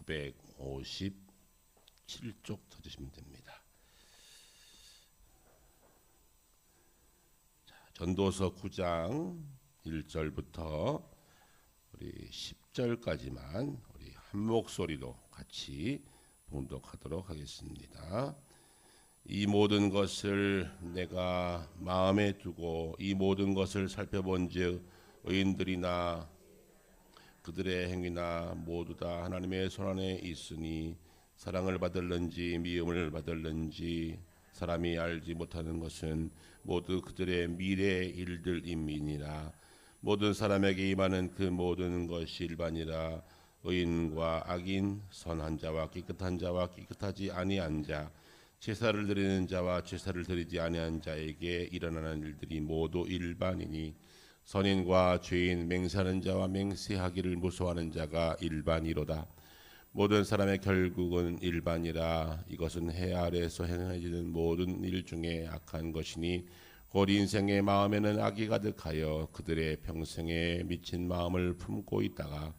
957쪽 찾으시면 됩니다. 전도서 9장 1절부터 우리 10절까지만 우리 한 목소리로 같이 봉독하도록 하겠습니다. 이 모든 것을 내가 마음에 두고 이 모든 것을 살펴본즉 의인들이나 그들의 행위나 모두 다 하나님의 손안에 있으니 사랑을 받을는지 미움을 받을는지 사람이 알지 못하는 것은 모두 그들의 미래 일들임이니라. 모든 사람에게 임하는 그 모든 것이 일반이라. 의인과 악인, 선한 자와 깨끗한 자와 깨끗하지 아니한 자, 제사를 드리는 자와 제사를 드리지 아니한 자에게 일어나는 일들이 모두 일반이니 선인과 죄인, 맹세하는 자와 맹세하기를 무서워하는 자가 일반이로다. 모든 사람의 결국은 일반이라. 이것은 해 아래에서 행해지는 모든 일 중에 악한 것이니 곧 인생의 마음에는 악이 가득하여 그들의 평생에 미친 마음을 품고 있다가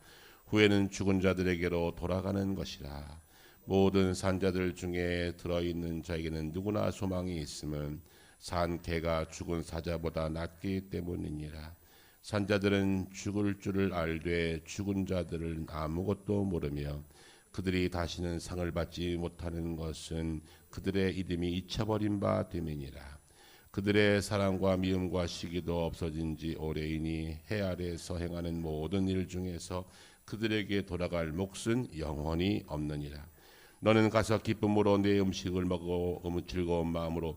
후에는 죽은 자들에게로 돌아가는 것이라. 모든 산자들 중에 들어있는 자에게는 누구나 소망이 있음은 산 개가 죽은 사자보다 낫기 때문이니라. 산자들은 죽을 줄을 알되 죽은 자들은 아무것도 모르며 그들이 다시는 상을 받지 못하는 것은 그들의 이름이 잊혀버린 바 됨이니라. 그들의 사랑과 미움과 시기도 없어진 지 오래이니 해 아래에서 행하는 모든 일 중에서 그들에게 돌아갈 몫은 영원히 없느니라. 너는 가서 기쁨으로 내 음식을 먹어 즐거운 마음으로,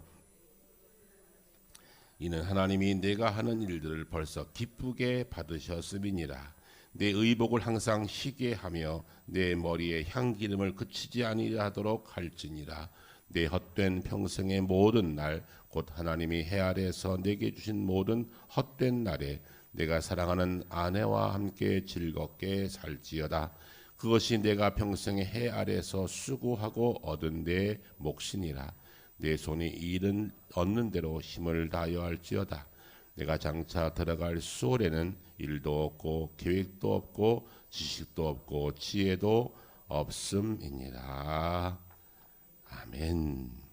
이는 하나님이 내가 하는 일들을 벌써 기쁘게 받으셨음이니라. 내 의복을 항상 희게 하며 내 머리에 향기름을 그치지 아니하도록 할지니라. 내 헛된 평생의 모든 날 곧 하나님이 해 아래에서 내게 주신 모든 헛된 날에 내가 사랑하는 아내와 함께 즐겁게 살지어다. 그것이 내가 평생의 해 아래에서 수고하고 얻은 내 몫이니라. 내 손이 일은 얻는 대로 힘을 다하여 할지어다. 내가 장차 들어갈 수월에는 일도 없고 계획도 없고 지식도 없고 지혜도 없음이니라. 아멘.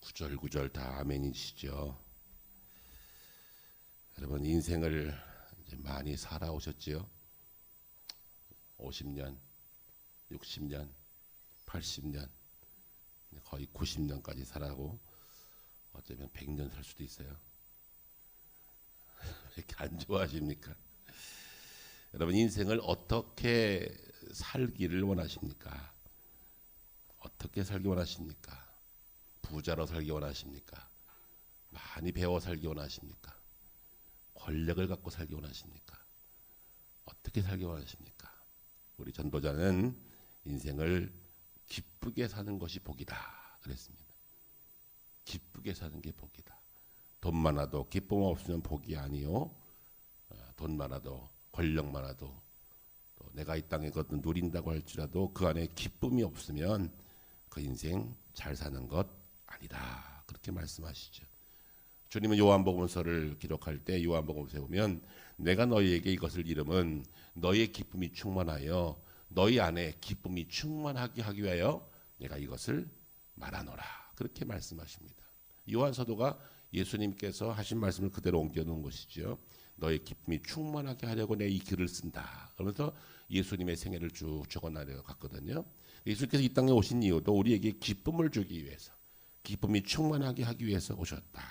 구절구절 다 아멘이시죠. 여러분 인생을 이제 많이 살아오셨지요. 50년, 60년, 80년, 거의 90년까지 살아고 어쩌면 100년 살 수도 있어요. 왜 이렇게 안 좋아하십니까? 여러분 인생을 어떻게 살기를 원하십니까? 어떻게 살기 원하십니까? 부자로 살기 원하십니까? 많이 배워 살기 원하십니까? 권력을 갖고 살기 원하십니까? 어떻게 살기 원하십니까? 우리 전도자는 인생을 기쁘게 사는 것이 복이다 그랬습니다. 기쁘게 사는 게 복이다. 돈 많아도 기쁨 없으면 복이 아니요. 돈 많아도 권력 많아도 또 내가 이 땅에 그것도 누린다고 할지라도 그 안에 기쁨이 없으면 그 인생 잘 사는 것 아니다. 그렇게 말씀하시죠. 주님은 요한복음서를 기록할 때 요한복음서에 보면 내가 너희에게 이것을 이름은 너희의 기쁨이 충만하여 너희 안에 기쁨이 충만하게 하기 위하여 내가 이것을 말하노라. 그렇게 말씀하십니다. 요한 사도가 예수님께서 하신 말씀을 그대로 옮겨놓은 것이죠. 너의 기쁨이 충만하게 하려고 내 이 글을 쓴다. 그러면서 예수님의 생애를 쭉 적어내려 갔거든요. 예수님께서 이 땅에 오신 이유도 우리에게 기쁨을 주기 위해서, 기쁨이 충만하게 하기 위해서 오셨다.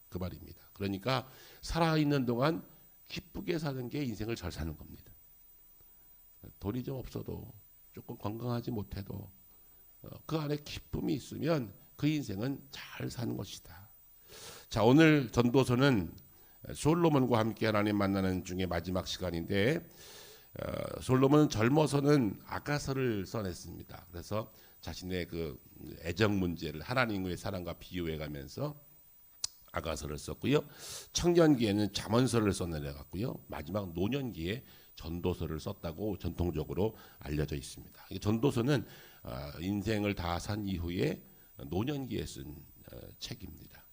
그 말입니다. 그러니까 살아있는 동안 기쁘게 사는 게 인생을 잘 사는 겁니다. 돈이 좀 없어도 조금 건강하지 못해도 그 안에 기쁨이 있으면 그 인생은 잘 사는 것이다. 자, 오늘 전도서는 솔로몬과 함께 하나님 만나는 중에 마지막 시간인데 솔로몬은 젊어서는 아가서를 써냈습니다. 그래서 자신의 그 애정 문제를 하나님과의 사랑과 비유해가면서 아가서를 썼고요. 청년기에는 잠언서를 써내려갔고요. 마지막 노년기에 전도서를 썼다고 전통적으로 알려져 있습니다. 전도서는 인생을 다 산 이후에 노년기에 쓴 책입니다.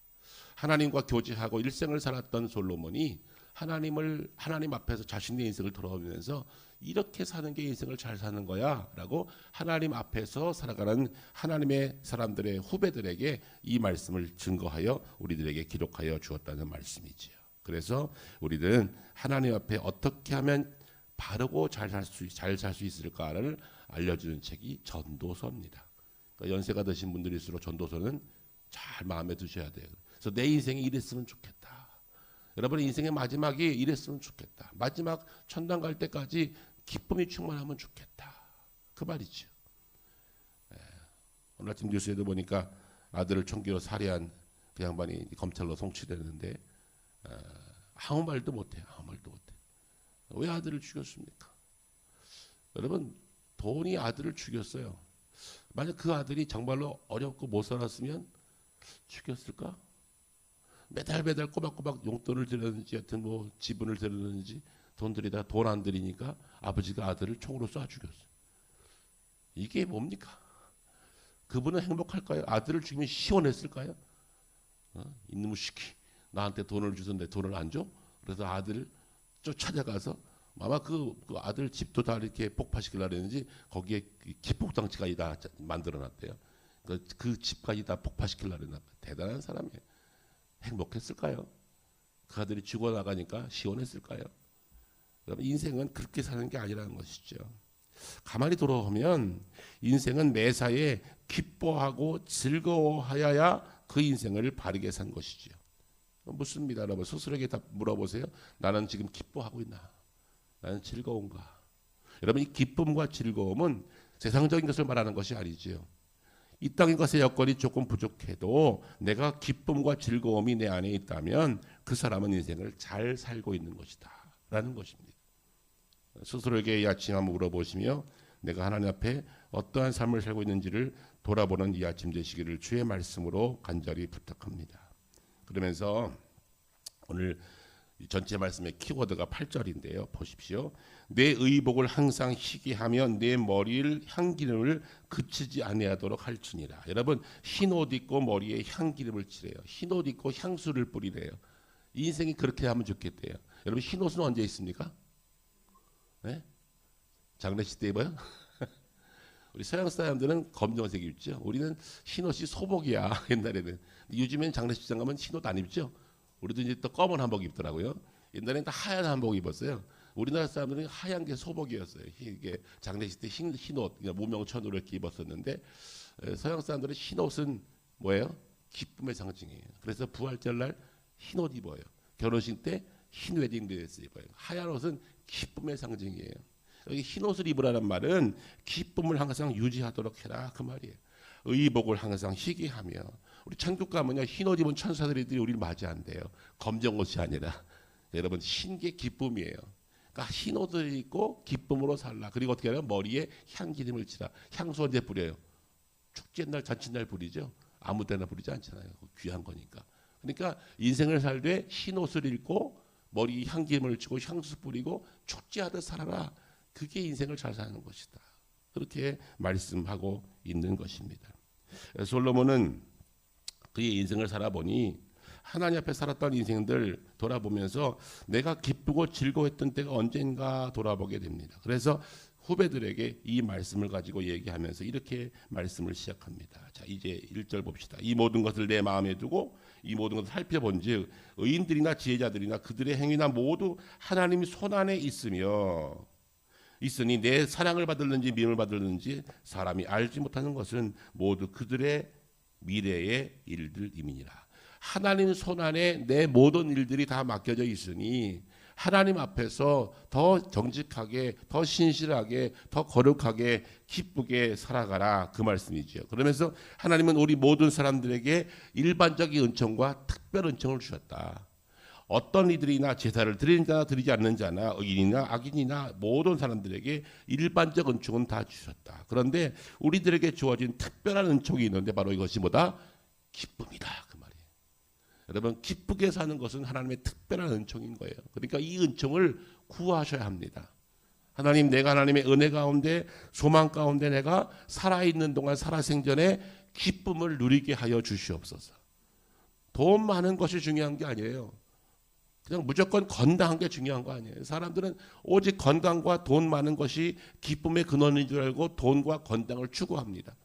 하나님과 교제하고 일생을 살았던 솔로몬이 하나님 앞에서 자신의 인생을 돌아보면서 이렇게 사는 게 인생을 잘 사는 거야 라고 하나님 앞에서 살아가는 하나님의 사람들의 후배들에게 이 말씀을 증거하여 우리들에게 기록하여 주었다는 말씀이지요. 그래서 우리들은 하나님 앞에 어떻게 하면 바르고 잘 살 수 있을까를 알려주는 책이 전도서입니다. 그러니까 연세가 드신 분들일수록 전도서는 잘 마음에 드셔야 돼요. 그래서 내 인생이 이랬으면 좋겠다. 여러분의 인생의 마지막이 이랬으면 좋겠다. 마지막 천당 갈 때까지 기쁨이 충만하면 좋겠다. 그 말이죠. 오늘 아침 뉴스에도 보니까 아들을 총기로 살해한 그 양반이 검찰로 송치되는데 아무 말도 못해요. 아무 말도 못해요. 왜 아들을 죽였습니까? 여러분, 돈이 아들을 죽였어요. 만약 그 아들이 정말로 어렵고 못 살았으면 죽였을까? 매달 꼬박꼬박 용돈을 들였는지 하여튼 뭐 지분을 들였는지 돈 들이다 돈 안 들이니까 아버지가 아들을 총으로 쏴 죽였어요. 이게 뭡니까? 그분은 행복할까요? 아들을 죽이면 시원했을까요? 이놈의 시키 나한테 돈을 주던데 돈을 안 줘? 그래서 아들을 쫓아가서 아마 그 아들 집도 다 이렇게 폭파시키려고 했는지 거기에 기폭장치까지 다 만들어놨대요. 그 집까지 다 폭파시키려고 했나 봐요. 대단한 사람이에요. 행복했을까요? 그 아들이 죽어나가니까 시원했을까요? 여러분, 인생은 그렇게 사는 게 아니라는 것이죠. 가만히 돌아보면 인생은 매사에 기뻐하고 즐거워하여야 그 인생을 바르게 산 것이죠. 묻습니다. 여러분, 스스로에게 다 물어보세요. 나는 지금 기뻐하고 있나? 나는 즐거운가? 여러분, 이 기쁨과 즐거움은 세상적인 것을 말하는 것이 아니지요. 이 땅의 것의 여건이 조금 부족해도 내가 기쁨과 즐거움이 내 안에 있다면 그 사람은 인생을 잘 살고 있는 것이다 라는 것입니다. 스스로에게 이 아침 한번 물어보시며 내가 하나님 앞에 어떠한 삶을 살고 있는지를 돌아보는 이 아침 되시기를 주의 말씀으로 간절히 부탁합니다. 그러면서 오늘 전체 말씀의 키워드가 8절인데요. 보십시오. 내 의복을 항상 희게 하며 내 머리를 향기름을 그치지 아니하도록 할지니라. 여러분, 흰옷 입고 머리에 향기름을 칠해요. 흰옷 입고 향수를 뿌리래요. 인생이 그렇게 하면 좋겠대요. 여러분, 흰옷은 언제 있습니까? 네? 장례식 때 입어요? 우리 서양 사람들은 검정색 입죠. 우리는 흰옷이 소복이야. 옛날에는. 요즘엔 장례식장 가면 흰옷 안 입죠. 우리도 이제 또 검은 한복 입더라고요. 옛날에는 다 하얀 한복 입었어요. 우리나라 사람들은 하얀 게 소복이었어요. 이게 장례식 때 흰옷, 무명천으로 이렇게 입었었는데 서양 사람들은 흰옷은 뭐예요? 기쁨의 상징이에요. 그래서 부활절날 흰옷 입어요. 결혼식 때 흰 웨딩드레스 입어요. 하얀 옷은 기쁨의 상징이에요. 여기 흰옷을 입으라는 말은 기쁨을 항상 유지하도록 해라 그 말이에요. 의복을 항상 희게 하며 우리 천국 가면요 흰옷 입은 천사들이 우리를 맞이한대요. 검정 옷이 아니라 여러분 흰 게 기쁨이에요. 그러니까 흰옷을 입고 기쁨으로 살라. 그리고 어떻게 하냐 머리에 향기름을 치라. 향수 언제 뿌려요? 축제날 잔칫날 뿌리죠. 아무 때나 뿌리지 않잖아요. 귀한 거니까. 그러니까 인생을 살되 흰옷을 입고 머리에 향기름을 치고 향수 뿌리고 축제하듯 살아라. 그게 인생을 잘 사는 것이다. 그렇게 말씀하고 있는 것입니다. 솔로몬은 그의 인생을 살아보니 하나님 앞에 살았던 인생들 돌아보면서 내가 기쁘고 즐거웠던 때가 언젠가 돌아보게 됩니다. 그래서 후배들에게 이 말씀을 가지고 얘기하면서 이렇게 말씀을 시작합니다. 자, 이제 1절 봅시다. 이 모든 것을 내 마음에 두고 이 모든 것을 살펴본즉 의인들이나 지혜자들이나 그들의 행위나 모두 하나님 손안에 있으니 내 사랑을 받을는지 미움을 받을는지 사람이 알지 못하는 것은 모두 그들의 미래의 일들임이니라. 하나님 손안에 내 모든 일들이 다 맡겨져 있으니 하나님 앞에서 더 정직하게, 더 신실하게, 더 거룩하게, 기쁘게 살아가라 그 말씀이죠. 그러면서 하나님은 우리 모든 사람들에게 일반적인 은총과 특별 은총을 주셨다. 어떤 이들이나 제사를 드리는 자나 드리지 않는 자나 의인이나 악인이나 모든 사람들에게 일반적 은총은 다 주셨다. 그런데 우리들에게 주어진 특별한 은총이 있는데 바로 이것이 뭐다? 기쁨이다 그 말이에요. 여러분 기쁘게 사는 것은 하나님의 특별한 은총인 거예요. 그러니까 이 은총을 구하셔야 합니다. 하나님 내가 하나님의 은혜 가운데 소망 가운데 내가 살아있는 동안 살아생전에 기쁨을 누리게 하여 주시옵소서. 돈 많은 것이 중요한 게 아니에요. 그냥 무조건 건강한 게 중요한 거 아니에요. 사람들은 오직 건강과 돈 많은 것이 기쁨의 근원인 줄 알고 돈과 건강을 추구합니다.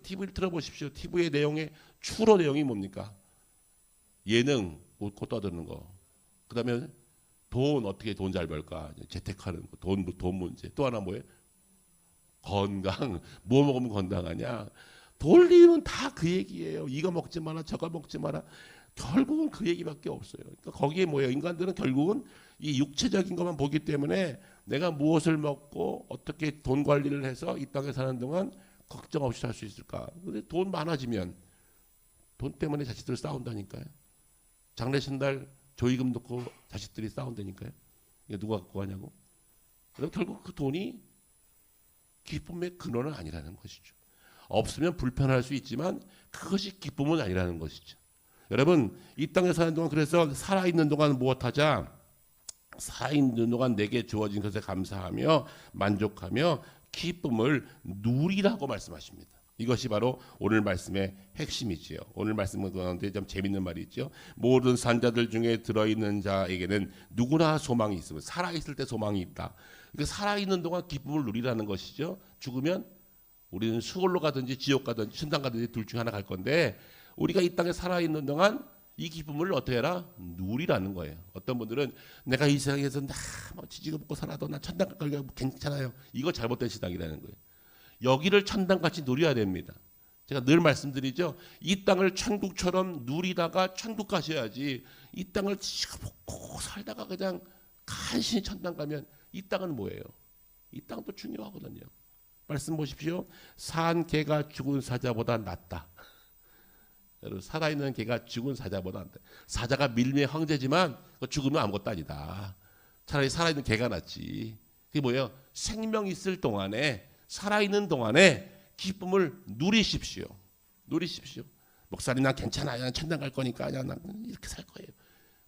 TV를 틀어보십시오. TV의 내용의 주로 내용이 뭡니까? 예능 웃고 떠드는 거. 그다음에 돈 어떻게 돈 잘 벌까? 재테크하는 거. 돈 문제. 또 하나 뭐예요? 건강. 뭐 먹으면 건강하냐? 돌리면 다 그 얘기예요. 이거 먹지 마라, 저거 먹지 마라. 결국은 그 얘기밖에 없어요. 그러니까 거기에 뭐예요? 인간들은 결국은 이 육체적인 것만 보기 때문에 내가 무엇을 먹고 어떻게 돈 관리를 해서 이 땅에 사는 동안 걱정 없이 살 수 있을까? 근데 돈 많아지면 돈 때문에 자식들 싸운다니까요. 장례식 날 조의금 넣고 자식들이 싸운다니까요. 이게 누가 갖고 가냐고. 그럼 결국 그 돈이 기쁨의 근원은 아니라는 것이죠. 없으면 불편할 수 있지만 그것이 기쁨은 아니라는 것이죠. 여러분 이 땅에 사는 동안 그래서 살아있는 동안 무엇하자? 살아있는 동안 내게 주어진 것에 감사하며 만족하며 기쁨을 누리라고 말씀하십니다. 이것이 바로 오늘 말씀의 핵심이지요. 오늘 말씀 가운데 좀 재밌는 말이 있죠. 모든 산자들 중에 들어있는 자에게는 누구나 소망이 있으면 살아있을 때 소망이 있다. 그러니까 살아있는 동안 기쁨을 누리라는 것이죠. 죽으면 우리는 수월로 가든지 지옥 가든지 천당 가든지 둘 중에 하나 갈 건데 우리가 이 땅에 살아있는 동안 이 기쁨을 어떻게 해라? 누리라는 거예요. 어떤 분들은 내가 이 세상에서 뭐 지지고 먹고 살아도 나 천당 갈 거니까 괜찮아요. 이거 잘못된 신앙이라는 거예요. 여기를 천당같이 누려야 됩니다. 제가 늘 말씀드리죠. 이 땅을 천국처럼 누리다가 천국 가셔야지 이 땅을 지지고 먹고 살다가 그냥 간신히 천당 가면 이 땅은 뭐예요? 이 땅도 중요하거든요. 말씀 보십시오. 산 개가 죽은 사자보다 낫다. 여러분 살아있는 개가 죽은 사자보다 낫다. 사자가 밀매의 황제지만 죽으면 아무것도 아니다. 차라리 살아있는 개가 낫지. 그게 뭐예요? 생명 있을 동안에 살아있는 동안에 기쁨을 누리십시오. 누리십시오. 목사님 난 괜찮아요. 난 천당 갈 거니까 난 이렇게 살 거예요.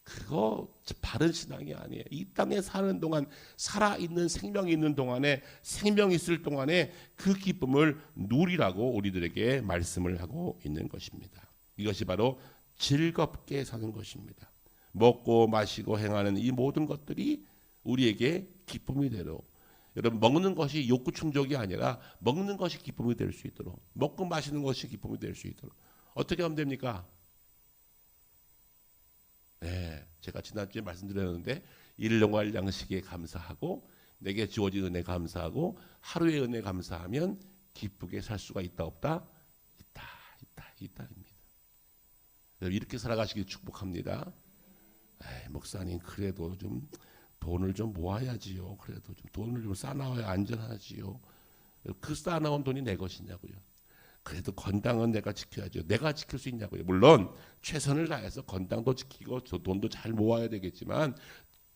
그거 바른 신앙이 아니에요. 이 땅에 사는 동안 살아있는 생명이 있는 동안에 생명이 있을 동안에 그 기쁨을 누리라고 우리들에게 말씀을 하고 있는 것입니다. 이것이 바로 즐겁게 사는 것입니다. 먹고 마시고 행하는 이 모든 것들이 우리에게 기쁨이 되도록 여러분 먹는 것이 욕구 충족이 아니라 먹는 것이 기쁨이 될 수 있도록 먹고 마시는 것이 기쁨이 될 수 있도록 어떻게 하면 됩니까? 네, 제가 지난주에 말씀드렸는데 일용할 양식에 감사하고 내게 주어진 은혜 감사하고 하루의 은혜 감사하면 기쁘게 살 수가 있다 없다? 있다입니다. 이렇게 살아가시길 축복합니다. 목사님 그래도 좀 돈을 좀 모아야지요. 그래도 좀 돈을 좀 쌓아놔야 안전하지요. 그 쌓아놓은 돈이 내 것이냐고요. 그래도 건강은 내가 지켜야죠. 내가 지킬 수 있냐고요. 물론 최선을 다해서 건강도 지키고 돈도 잘 모아야 되겠지만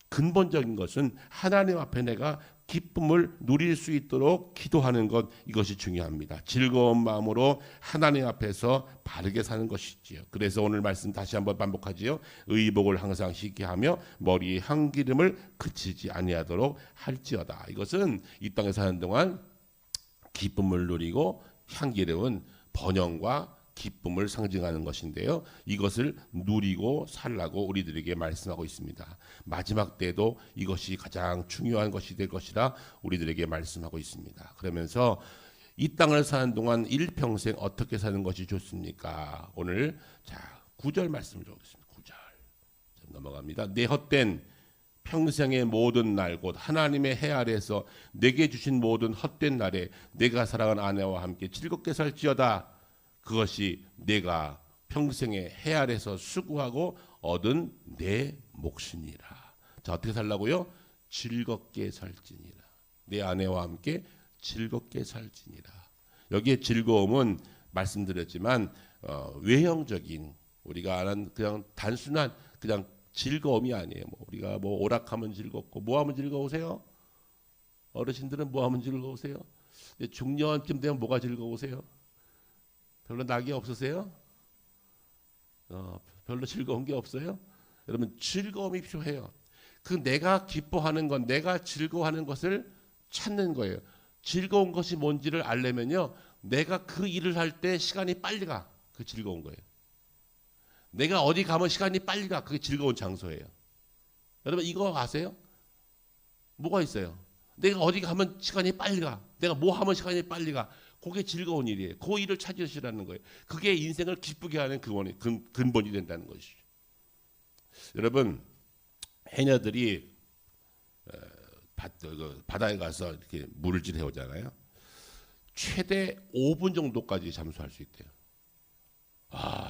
근본적인 것은 하나님 앞에 내가 기쁨을 누릴 수 있도록 기도하는 것 이것이 중요합니다. 즐거운 마음으로 하나님 앞에서 바르게 사는 것이지요. 그래서 오늘 말씀 다시 한번 반복하지요. 의복을 항상 희게 하며 머리에 향기름을 그치지 아니하도록 할지어다. 이것은 이 땅에 사는 동안 기쁨을 누리고 향기름은 번영과 기쁨을 상징하는 것인데요. 이것을 누리고 살라고 우리들에게 말씀하고 있습니다. 마지막 때도 이것이 가장 중요한 것이 될 것이라 우리들에게 말씀하고 있습니다. 그러면서 이 땅을 사는 동안 일평생 어떻게 사는 것이 좋습니까? 오늘 자 9절 말씀을 보겠습니다. 9절 넘어갑니다. 내 헛된 평생의 모든 날 곧 하나님의 해 아래에서 내게 주신 모든 헛된 날에 내가 사랑하는 아내와 함께 즐겁게 살지어다. 그것이 내가 평생의 해 아래에서 수고하고 얻은 내 몫이니라. 자 어떻게 살라고요? 즐겁게 살지니라. 내 아내와 함께 즐겁게 살지니라. 여기에 즐거움은 말씀드렸지만 외형적인 우리가 아는 그냥 단순한 그냥 즐거움이 아니에요. 우리가 오락하면 즐겁고 뭐하면 즐거우세요? 어르신들은 뭐하면 즐거우세요? 중년쯤 되면 뭐가 즐거우세요? 별로 낙이 없으세요? 별로 즐거운 게 없어요? 여러분 즐거움이 필요해요. 그 내가 기뻐하는 것, 내가 즐거워하는 것을 찾는 거예요. 즐거운 것이 뭔지를 알려면요, 내가 그 일을 할 때 시간이 빨리 가. 그 즐거운 거예요. 내가 어디 가면 시간이 빨리 가. 그게 즐거운 장소예요. 여러분 이거 아세요? 뭐가 있어요? 내가 어디 가면 시간이 빨리 가. 내가 뭐 하면 시간이 빨리 가. 그게 즐거운 일이에요. 그 일을 찾으시라는 거예요. 그게 인생을 기쁘게 하는 근본이 된다는 것이죠. 여러분 해녀들이 바다에 가서 이렇게 물질해 오잖아요. 최대 5분 정도까지 잠수할 수 있대요.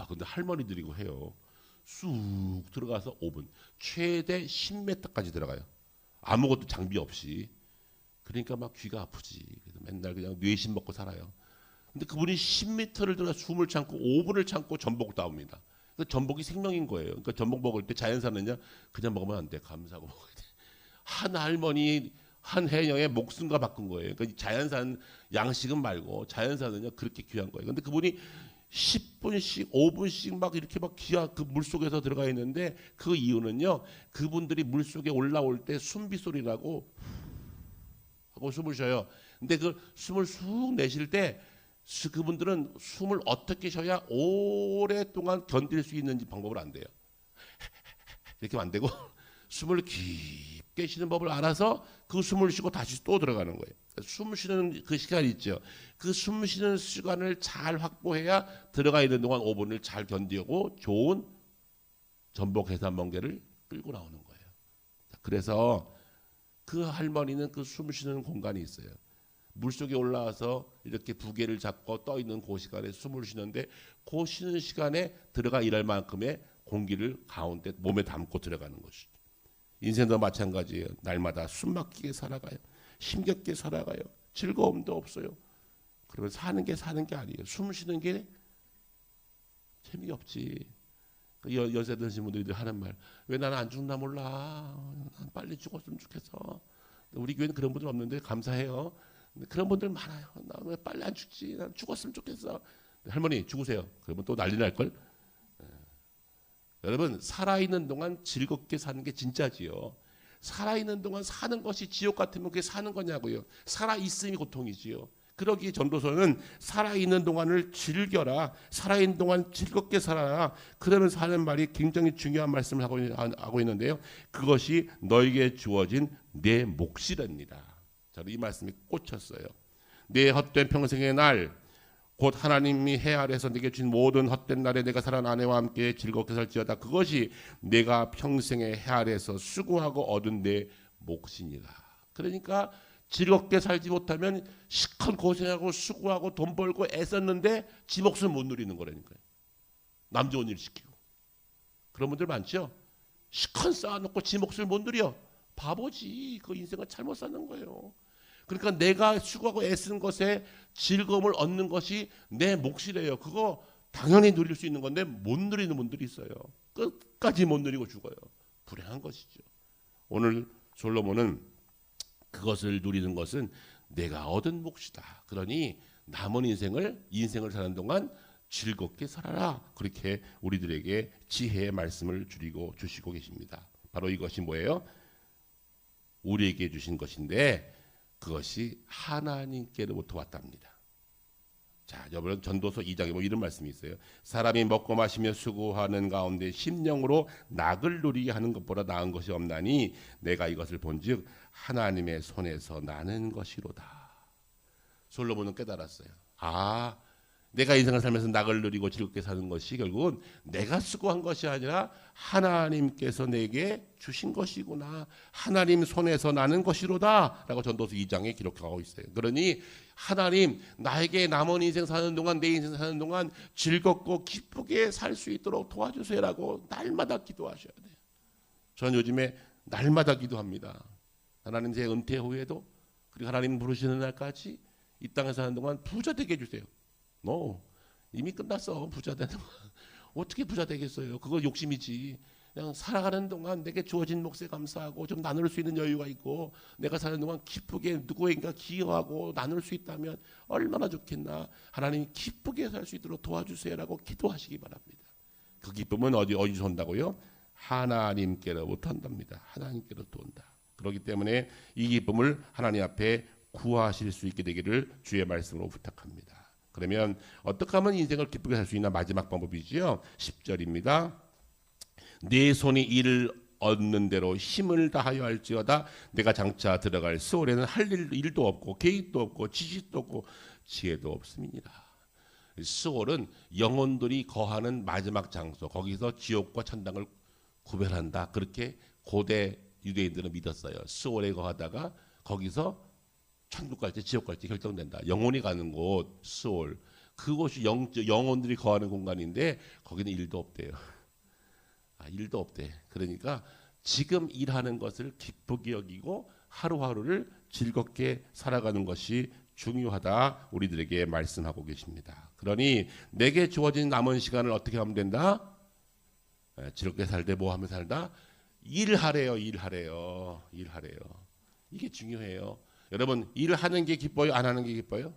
근데 할머니들이고 해요. 쑥 들어가서 5분, 최대 10m까지 들어가요. 아무것도 장비 없이. 그러니까 막 귀가 아프지. 그래서 맨날 그냥 뇌신 먹고 살아요. 근데 그분이 10m를 들어 숨을 참고 5분을 참고 전복 따옵니다. 그러니까 전복이 생명인 거예요. 그러니까 전복 먹을 때 자연산은요, 그냥 먹으면 안 돼. 감사하고 먹어야 돼. 한 할머니 한 해녀의 목숨과 바꾼 거예요. 그러니까 자연산 양식은 말고 자연산은요 그렇게 귀한 거예요. 근데 그분이 10분씩 5분씩 막 이렇게 막 귀한 그 물속에서 들어가 있는데 그 이유는요, 그분들이 물속에 올라올 때 숨비 소리라고 하고 숨을 쉬어요. 근데 그 숨을 쑥 내쉴 때 그분들은 숨을 어떻게 쉬어야 오랫동안 견딜 수 있는지 방법을 안 돼요. 이렇게 하면 안 되고 숨을 깊게 쉬는 법을 알아서 그 숨을 쉬고 다시 또 들어가는 거예요. 숨 쉬는 그 시간이 있죠. 그 숨 쉬는 시간을 잘 확보해야 들어가 있는 동안 5분을 잘 견디고 좋은 전복 해산 멍게를 끌고 나오는 거예요. 그래서 그 할머니는 그 숨 쉬는 공간이 있어요. 물속에 올라와서 이렇게 부개를 잡고 떠 있는 그 시간에 숨을 쉬는데 그 쉬는 시간에 들어가 일할 만큼의 공기를 가운데 몸에 담고 들어가는 것이죠. 인생도 마찬가지예요. 날마다 숨 막히게 살아가요. 힘겹게 살아가요. 즐거움도 없어요. 그러면 사는 게 아니에요. 숨 쉬는 게 재미없지. 연세 드신 분들이 하는 말, 왜 나는 안 죽나 몰라. 난 빨리 죽었으면 좋겠어. 우리 교회는 그런 분들 없는데 감사해요. 그런 분들 많아요. 나 왜 빨리 안 죽지? 난 죽었으면 좋겠어. 할머니 죽으세요. 그러면 또 난리 날 걸. 여러분 살아있는 동안 즐겁게 사는 게 진짜지요. 살아있는 동안 사는 것이 지옥 같으면 그게 사는 거냐고요. 살아있음이 고통이지요. 그러기에 전도서는 살아있는 동안을 즐겨라. 살아있는 동안 즐겁게 살아라. 그러면서 하는 말이 굉장히 중요한 말씀을 하고 있는데요. 그것이 너에게 주어진 내 몫이랍니다. 저는 이 말씀이 꽂혔어요. 내 헛된 평생의 날, 곧 하나님이 해 아래서 내게 주신 모든 헛된 날에 내가 사랑하는 아내와 함께 즐겁게 살지어다. 그것이 내가 평생의 해 아래서 수고하고 얻은 내 몫이니라. 그러니까 즐겁게 살지 못하면 시컨 고생하고 수고하고 돈 벌고 애썼는데 지 몫을 못 누리는 거라니까요. 남 좋은 일 시키고. 그런 분들 많죠. 시컨 쌓아놓고 지 몫을 못 누려. 바보지. 그 인생을 잘못 사는 거예요. 그러니까 내가 수고하고 애쓰는 것에 즐거움을 얻는 것이 내 몫이래요. 그거 당연히 누릴 수 있는 건데 못 누리는 분들이 있어요. 끝까지 못 누리고 죽어요. 불행한 것이죠. 오늘 솔로몬은 그것을 누리는 것은 내가 얻은 몫이다. 그러니 남은 인생을 사는 동안 즐겁게 살아라. 그렇게 우리들에게 지혜의 말씀을 주시고 계십니다. 바로 이것이 뭐예요? 우리에게 주신 것인데 그것이 하나님께로부터 왔답니다. 자, 여러분 전도서 2장에 뭐 이런 말씀이 있어요. 사람이 먹고 마시며 수고하는 가운데 심령으로 낙을 누리게 하는 것보다 나은 것이 없나니 내가 이것을 본즉 하나님의 손에서 나는 것이로다. 솔로몬은 깨달았어요. 내가 인생을 살면서 낙을 누리고 즐겁게 사는 것이 결국은 내가 수고한 것이 아니라 하나님께서 내게 주신 것이구나. 하나님 손에서 나는 것이로다 라고 전도서 2장에 기록하고 있어요. 그러니 하나님 나에게 남은 인생 사는 동안 내 인생 사는 동안 즐겁고 기쁘게 살 수 있도록 도와주세요라고 날마다 기도하셔야 돼요. 저는 요즘에 날마다 기도합니다. 하나님 제 은퇴 후에도 그리고 하나님 부르시는 날까지 이 땅에 사는 동안 부자 되게 해주세요. 이미 끝났어. 부자 되는 거. 어떻게 부자 되겠어요? 그거 욕심이지. 그냥 살아가는 동안 내게 주어진 몫에 감사하고 좀 나눌 수 있는 여유가 있고 내가 사는 동안 기쁘게 누구에게 기여하고 나눌 수 있다면 얼마나 좋겠나. 하나님 기쁘게 살 수 있도록 도와주세요라고 기도하시기 바랍니다. 그 기쁨은 어디서 온다고요? 하나님께로부터 온답니다. 하나님께로부터 온다. 그렇기 때문에 이 기쁨을 하나님 앞에 구하실 수 있게 되기를 주의 말씀으로 부탁합니다. 그러면 어떻게 하면 인생을 기쁘게 살 수 있나? 마지막 방법이지요. 10절입니다. 내 손이 일을 얻는 대로 힘을 다하여 할지어다. 내가 장차 들어갈 수월에는 할 일도 없고 계획도 없고 지식도 없고 지혜도 없음이니라. 수월은 영혼들이 거하는 마지막 장소, 거기서 지옥과 천당을 구별한다. 그렇게 고대 유대인들은 믿었어요. 수월에 거하다가 거기서 천국 갈지 지옥 갈지 결정된다. 영혼이 가는 곳 수월, 그곳이 영혼들이 거하는 공간인데 거기는 일도 없대요. 일도 없대. 그러니까 지금 일하는 것을 기쁘게 여기고 하루하루를 즐겁게 살아가는 것이 중요하다. 우리들에게 말씀하고 계십니다. 그러니 내게 주어진 남은 시간을 어떻게 하면 된다? 즐겁게 살되 뭐 하며 살다? 일하래요. 일하래요. 일하래요. 이게 중요해요. 여러분, 일하는 게 기뻐요? 안 하는 게 기뻐요?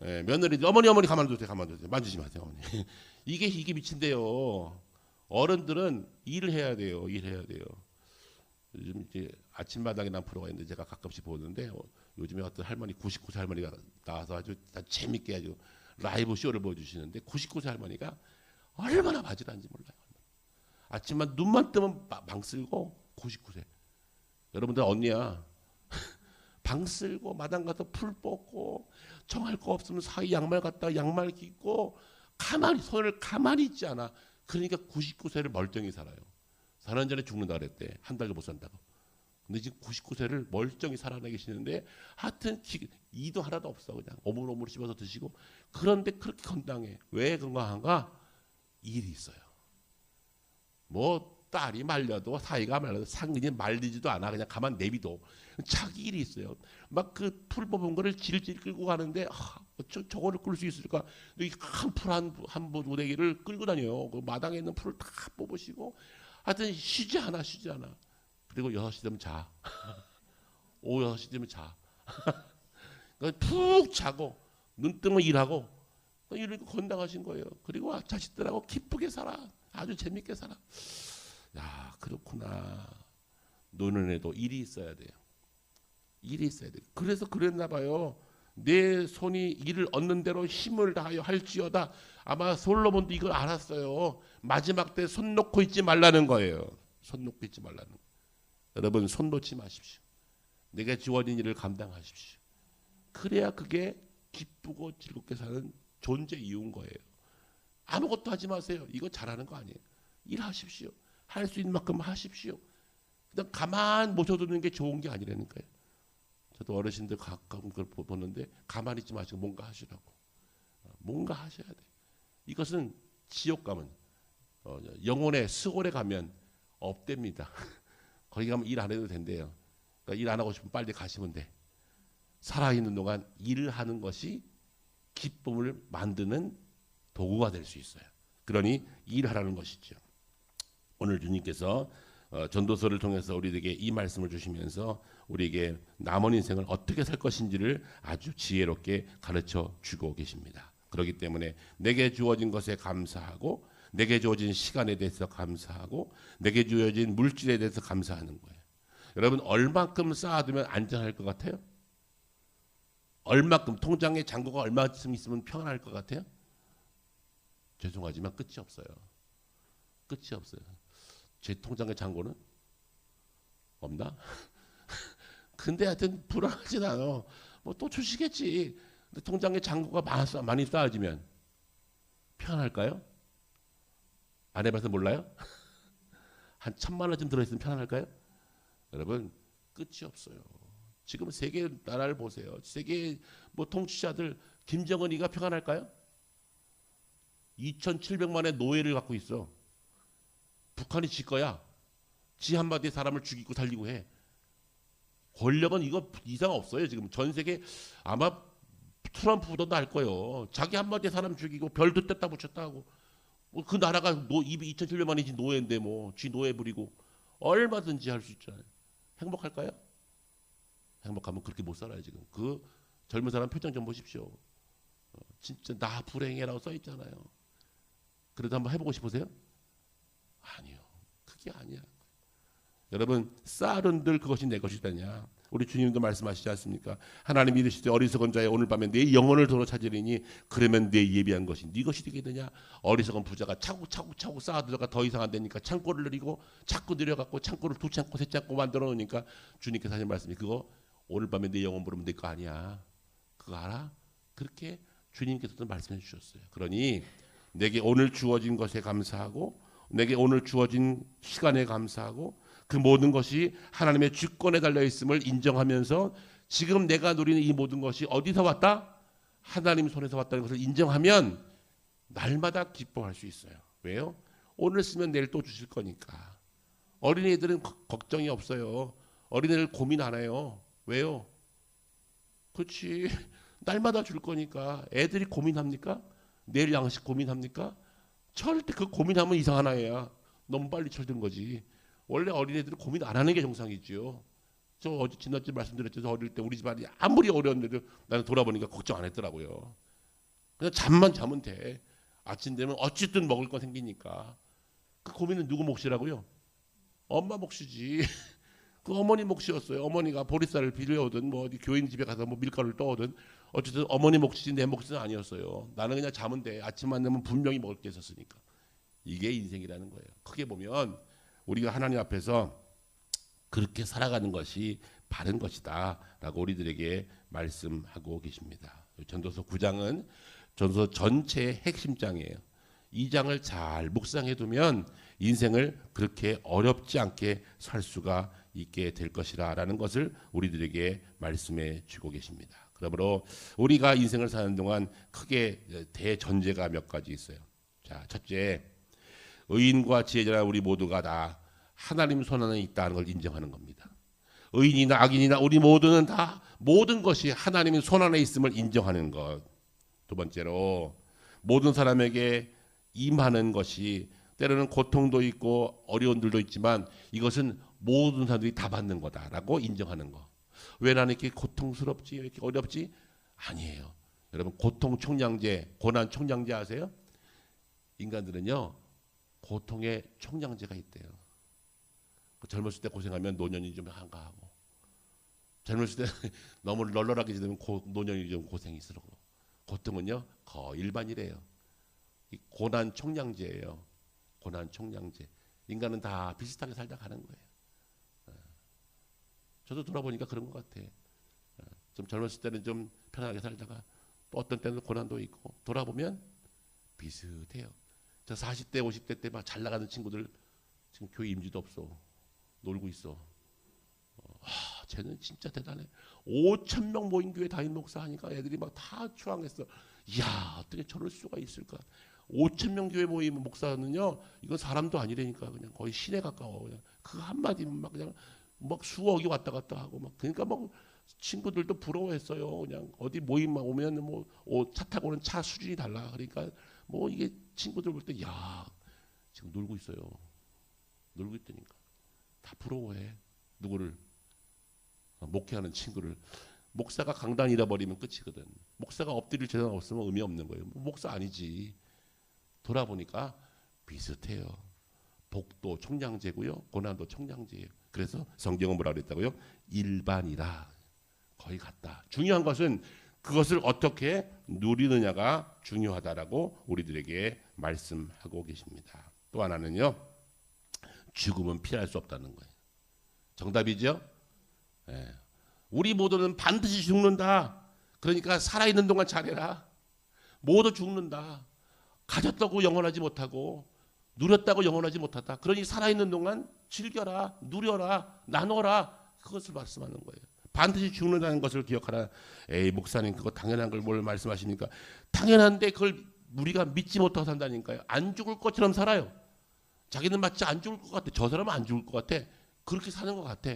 며느리들 어머니 가만두세요. 가만두세요. 만지지 마세요. 어머니. 이게 미친데요. 어른들은 일을 해야 돼요. 일해야 돼요. 요즘 이제 아침마당이라는 프로가 있는데 제가 가끔씩 보는데 요즘에 어떤 할머니 99세 할머니가 나와서 아주 재밌게 아주 라이브 쇼를 보여주시는데 99세 할머니가 얼마나 바지런한지 몰라요. 아침만 눈만 뜨면 방 쓸고 99세. 여러분들 언니야. 방 쓸고 마당 가서 풀 뽑고 정할 거 없으면 사이 양말 갖다 양말 깃고 가만히 손을 가만히 있지 않아. 그러니까 99세를 멀쩡히 살아요. 4년 전에 죽는다 그랬대. 한 달도 못 산다고. 근데 지금 99세를 멀쩡히 살아내 계시는데 하여튼 이도 하나도 없어. 그냥 오물오물 씹어서 드시고. 그런데 그렇게 건강해. 왜 건강한가? 일이 있어요. 뭐 딸이 말려도 사이가 말려도 상근이 말리지도 않아. 그냥 가만 내비도. 자기 일이 있어요. 막 그 풀 뽑은 거를 질질 끌고 가는데 저거를 끌 수 있을까? 한 풀 한 무대기를 끌고 다녀요. 그 마당에 있는 풀을 다 뽑으시고 하여튼 쉬지 않아. 그리고 6시 되면 자. 오후 6시 되면 자. 그러니까 푹 자고 눈 뜨면 일하고 이렇게 건강하신 거예요. 그리고 자식들하고 기쁘게 살아. 아주 재밌게 살아. 야, 그렇구나. 노는 애도 일이 있어야 돼요. 일이 있어야 돼요. 그래서 그랬나 봐요. 내 손이 일을 얻는 대로 힘을 다하여 할지어다. 아마 솔로몬도 이걸 알았어요. 마지막 때 손 놓고 있지 말라는 거예요. 손 놓고 있지 말라는 거예요. 여러분, 손 놓지 마십시오. 내게 주어진 일을 감당하십시오. 그래야 그게 기쁘고 즐겁게 사는 존재 이유인 거예요. 아무것도 하지 마세요. 이거 잘하는 거 아니에요. 일하십시오. 할 수 있는 만큼 하십시오. 그냥 가만 모셔두는 게 좋은 게 아니라니까요. 저도 어르신들 가끔 그걸 보는데 가만히 있지 마시고 뭔가 하시라고. 뭔가 하셔야 돼. 이것은 지옥 가면 영혼의 수월에 가면 없답니다. 거기 가면 일 안 해도 된대요. 그러니까 일 안 하고 싶으면 빨리 가시면 돼. 살아있는 동안 일을 하는 것이 기쁨을 만드는 도구가 될 수 있어요. 그러니 일하라는 것이죠. 오늘 주님께서 전도서를 통해서 우리에게 이 말씀을 주시면서 우리에게 남은 인생을 어떻게 살 것인지를 아주 지혜롭게 가르쳐 주고 계십니다. 그렇기 때문에 내게 주어진 것에 감사하고 내게 주어진 시간에 대해서 감사하고 내게 주어진 물질에 대해서 감사하는 거예요. 여러분, 얼만큼 쌓아두면 안전할 것 같아요? 얼만큼 통장에 잔고가 얼마쯤 있으면 평안할 것 같아요? 죄송하지만 끝이 없어요. 끝이 없어요. 제 통장의 잔고는 없나? 근데 하여튼 불안하진 않아. 뭐 또 주시겠지. 근데 통장의 잔고가 많이 쌓아지면 편안할까요? 안 해봐서 몰라요? 한 1,000만 원쯤 들어있으면 편안할까요? 여러분, 끝이 없어요. 지금 세계 나라를 보세요. 세계 뭐 통치자들 김정은이가 평안할까요? 2,700만의 노예를 갖고 있어. 북한이 지 거야. 지 한마디에 사람을 죽이고 살리고 해. 권력은 이거 이상 없어요. 지금 전 세계 아마 트럼프보다도 할 거예요. 자기 한마디에 사람 죽이고 별도 뗐다 붙였다 하고 뭐 그 나라가 2,700만이 지 노예인데 뭐 지 노예 부리고 얼마든지 할 수 있잖아요. 행복할까요? 행복하면 그렇게 못 살아요. 지금 그 젊은 사람 표정 좀 보십시오. 진짜 나 불행해라고 써 있잖아요. 그래도 한번 해보고 싶으세요? 아니요. 그게 아니야. 여러분, 쌀은 늘 그것이 내 것이다냐. 우리 주님도 말씀하시지 않습니까? 하나님이 이르시되 어리석은 자여 오늘 밤에 내 영혼을 도로 찾으리니 그러면 내 예비한 것이 네 것이 되겠느냐. 어리석은 부자가 차곡차곡 쌓아 들어가 더 이상 안 되니까 창고를 내리고 자꾸 내려갖고 창고를 두 창고 세 창고 만들어 놓으니까 주님께서 하신 말씀이 그거 오늘 밤에 내 영혼 부르면 내 거 아니야. 그거 알아? 그렇게 주님께서도 말씀해 주셨어요. 그러니 내게 오늘 주어진 것에 감사하고 내게 오늘 주어진 시간에 감사하고 그 모든 것이 하나님의 주권에 달려 있음을 인정하면서 지금 내가 누리는 이 모든 것이 어디서 왔다? 하나님 손에서 왔다는 것을 인정하면 날마다 기뻐할 수 있어요. 왜요? 오늘 쓰면 내일 또 주실 거니까. 어린이들은 걱정이 없어요. 어린이들 고민 안 해요. 왜요? 그렇지. 날마다 줄 거니까. 애들이 고민합니까? 내일 양식 고민합니까? 절대 그 고민하면 이상한 아이야. 너무 빨리 철든 거지. 원래 어린애들은 고민 안 하는 게 정상이지요. 저 어제 지난주에 말씀드렸죠. 저 어릴 때 우리 집안이 아무리 어려운데도 나는 돌아보니까 걱정 안 했더라고요. 그냥 잠만 자면 돼. 아침 되면 어쨌든 먹을 거 생기니까. 그 고민은 누구 몫이라고요? 엄마 몫이지. 그 어머니 몫이었어요. 어머니가 보리쌀을 빌려오든 뭐 어디 교인 집에 가서 뭐 밀가루를 떠오든 어쨌든 어머니 몫이지 내 몫은 아니었어요. 나는 그냥 자면 돼. 아침만 되면 분명히 먹을 게 있었으니까. 이게 인생이라는 거예요. 크게 보면 우리가 하나님 앞에서 그렇게 살아가는 것이 바른 것이다 라고 우리들에게 말씀하고 계십니다. 전도서 9장은 전도서 전체의 핵심장이에요. 이 장을 잘 묵상해 두면 인생을 그렇게 어렵지 않게 살 수가 있게 될 것이라 라는 것을 우리들에게 말씀해 주고 계십니다. 그러므로 우리가 인생을 사는 동안 크게 대전제가 몇 가지 있어요. 자, 첫째, 의인과 지혜자나 우리 모두가 다 하나님 손 안에 있다는 걸 인정하는 겁니다. 의인이나 악인이나 우리 모두는 다 모든 것이 하나님의 손 안에 있음을 인정하는 것. 두 번째로 모든 사람에게 임하는 것이 때로는 고통도 있고 어려움들도 있지만 이것은 모든 사람들이 다 받는 거다라고 인정하는 거. 왜 나는 이렇게 고통스럽지? 왜 이렇게 어렵지? 아니에요. 여러분 고통 총량제, 고난 총량제 아세요? 인간들은요 고통의 총량제가 있대요. 젊었을 때 고생하면 노년이 좀 한가하고 젊었을 때 너무 널널하게 지내면 노년이 좀 고생스러워. 고통은요 거의 일반이래요. 이 고난 총량제예요. 고난 총량제. 인간은 다 비슷하게 살다 가는 거예요. 저도 돌아보니까 그런 것 같아. 좀 젊었을 때는 좀 편하게 살다가 또 어떤 때는 고난도 있고 돌아보면 비슷해요. 저 40대 50대 때 막 잘 나가는 친구들 지금 교회 임지도 없어. 놀고 있어. 쟤는 진짜 대단해. 5,000명 모인 교회 담임 목사 하니까 애들이 막 다 추앙했어. 이야 어떻게 저럴 수가 있을까. 5,000명 교회 모임 목사는요 이건 사람도 아니라니까 그냥 거의 신에 가까워. 그냥 그 한마디면 막 그냥 막 수억이 왔다 갔다 하고 막 그러니까 막 친구들도 부러워했어요. 그냥 어디 모임만 오면 뭐 차 타고 오는 차 수준이 달라. 그러니까 뭐 이게 친구들 볼 때 야 지금 놀고 있어요. 놀고 있다니까 다 부러워해. 누구를? 목회하는 친구를. 목사가 강단 잃어버리면 끝이거든. 목사가 엎드릴 재산 없으면 의미 없는 거예요. 목사 아니지. 돌아보니까 비슷해요. 복도 총량제고요. 고난도 총량제예요. 그래서 성경은 뭐라 그랬다고요? 일반이라. 거의 같다. 중요한 것은 그것을 어떻게 누리느냐가 중요하다라고 우리들에게 말씀하고 계십니다. 또 하나는요. 죽음은 피할 수 없다는 거예요. 정답이죠? 네. 우리 모두는 반드시 죽는다. 그러니까 살아있는 동안 잘해라. 모두 죽는다. 가졌다고 영원하지 못하고 누렸다고 영원하지 못하다. 그러니 살아있는 동안 즐겨라. 누려라. 나눠라. 그것을 말씀하는 거예요. 반드시 죽는다는 것을 기억하라. 에이 목사님 그거 당연한 걸 뭘 말씀하십니까? 당연한데 그걸 우리가 믿지 못하고 산다니까요. 안 죽을 것처럼 살아요. 자기는 마치 안 죽을 것 같아. 저 사람은 안 죽을 것 같아. 그렇게 사는 것 같아.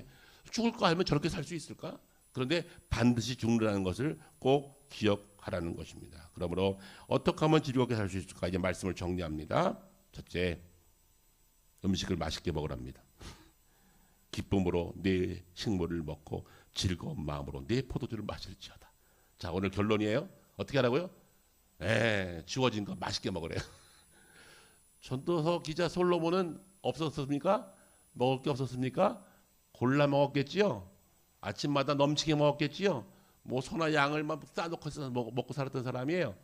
죽을 거 알면 저렇게 살 수 있을까? 그런데 반드시 죽는다는 것을 꼭 기억하라는 것입니다. 그러므로 어떻게 하면 즐겁게 살 수 있을까? 이제 말씀을 정리합니다. 첫째, 음식을 맛있게 먹으랍니다. 기쁨으로 내 식물을 먹고 즐거운 마음으로 내 포도주를 마실지어다. 자, 오늘 결론이에요. 어떻게 하라고요? 주어진 거 맛있게 먹으래요. 전도서 기자 솔로몬은 없었습니까? 먹을 게 없었습니까? 골라 먹었겠지요. 아침마다 넘치게 먹었겠지요. 뭐 소나 양을 막 싸놓고 먹고 살았던 사람이에요.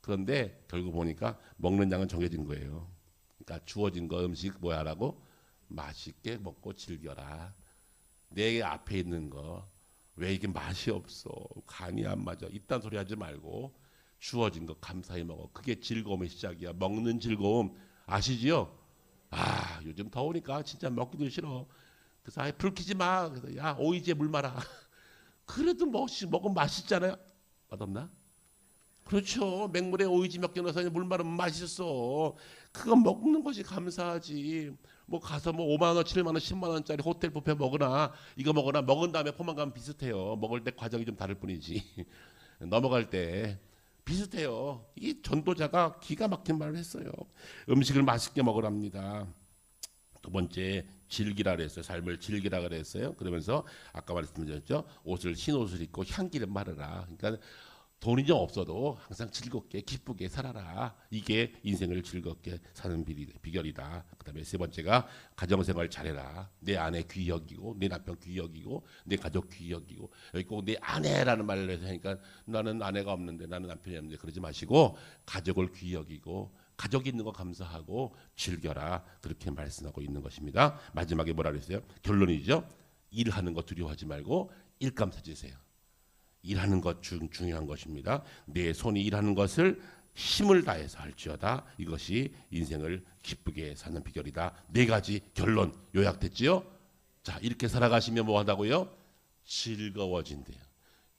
그런데 결국 보니까 먹는 양은 정해진 거예요. 그러니까 주어진 거 음식 뭐야라고 맛있게 먹고 즐겨라. 내 앞에 있는 거 왜 이게 맛이 없어? 간이 안 맞아. 이딴 소리 하지 말고 주어진 거 감사히 먹어. 그게 즐거움의 시작이야. 먹는 즐거움 아시지요? 아 요즘 더우니까 진짜 먹기도 싫어. 그래서 아예 불 켜지 마. 그래서 야 오이지에 물 말아. 그래도 먹으면 맛있잖아요. 맛없나? 그렇죠. 맹물에 오이지 몇 개 넣어서 물 마르면 맛있어. 그거 먹는 것이 감사하지. 뭐 가서 뭐 5만 원, 7만 원, 10만 원짜리 호텔 뷔페 먹으나 이거 먹으나 먹은 다음에 포만감 비슷해요. 먹을 때 과정이 좀 다를 뿐이지. 넘어갈 때 비슷해요. 이 전도자가 기가 막힌 말을 했어요. 음식을 맛있게 먹으랍니다. 두 번째 즐기라 그랬어요. 삶을 즐기라 그랬어요. 그러면서 아까 말씀드렸죠. 흰 옷을 입고 향기를 바르라. 그러니까 돈이 좀 없어도 항상 즐겁게 기쁘게 살아라. 이게 인생을 즐겁게 사는 비결이다. 그다음에 세 번째가 가정생활 잘해라. 내 아내 귀히 여기고 내 남편 귀히 여기고 내 가족 귀히 여기고 여기 꼭 내 아내라는 말을 해서 하니까 나는 아내가 없는데 나는 남편이 없는데 그러지 마시고 가족을 귀히 여기고 가족이 있는 거 감사하고 즐겨라. 그렇게 말씀하고 있는 것입니다. 마지막에 뭐라 그랬어요? 결론이죠. 일하는 거 두려워하지 말고 일감 찾으세요. 일하는 것 중요한 것입니다. 내 손이 일하는 것을 힘을 다해서 할지어다. 이것이 인생을 기쁘게 사는 비결이다. 네 가지 결론 요약됐지요? 자, 이렇게 살아가시면 뭐 한다고요? 즐거워진대요.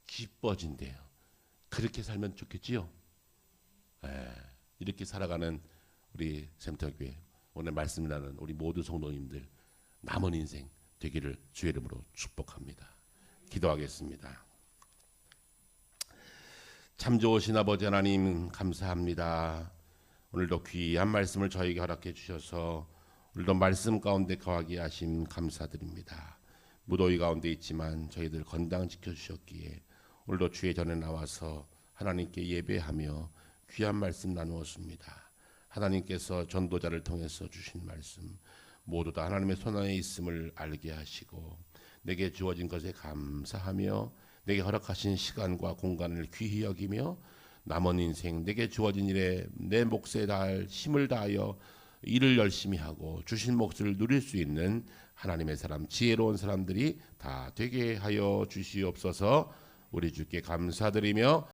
기뻐진대요. 그렇게 살면 좋겠지요? 이렇게 살아가는 우리 샘터교회 오늘 말씀 나눈 우리 모두 성도님들 남은 인생 되기를 주의 이름으로 축복합니다. 기도하겠습니다. 참 좋으신 아버지 하나님 감사합니다. 오늘도 귀한 말씀을 저에게 허락해 주셔서 오늘도 말씀 가운데 거하게 하심 감사드립니다. 무더위 가운데 있지만 저희들 건강 지켜주셨기에 오늘도 주의 전에 나와서 하나님께 예배하며 귀한 말씀 나누었습니다. 하나님께서 전도자를 통해서 주신 말씀 모두 다 하나님의 손 안에 있음을 알게 하시고 내게 주어진 것에 감사하며 내게 허락하신 시간과 공간을 귀히 여기며 남은 인생 내게 주어진 일에 내 몫에 다할 힘을 다하여 일을 열심히 하고 주신 몫을 누릴 수 있는 하나님의 사람 지혜로운 사람들이 다 되게 하여 주시옵소서. 우리 주께 감사드리며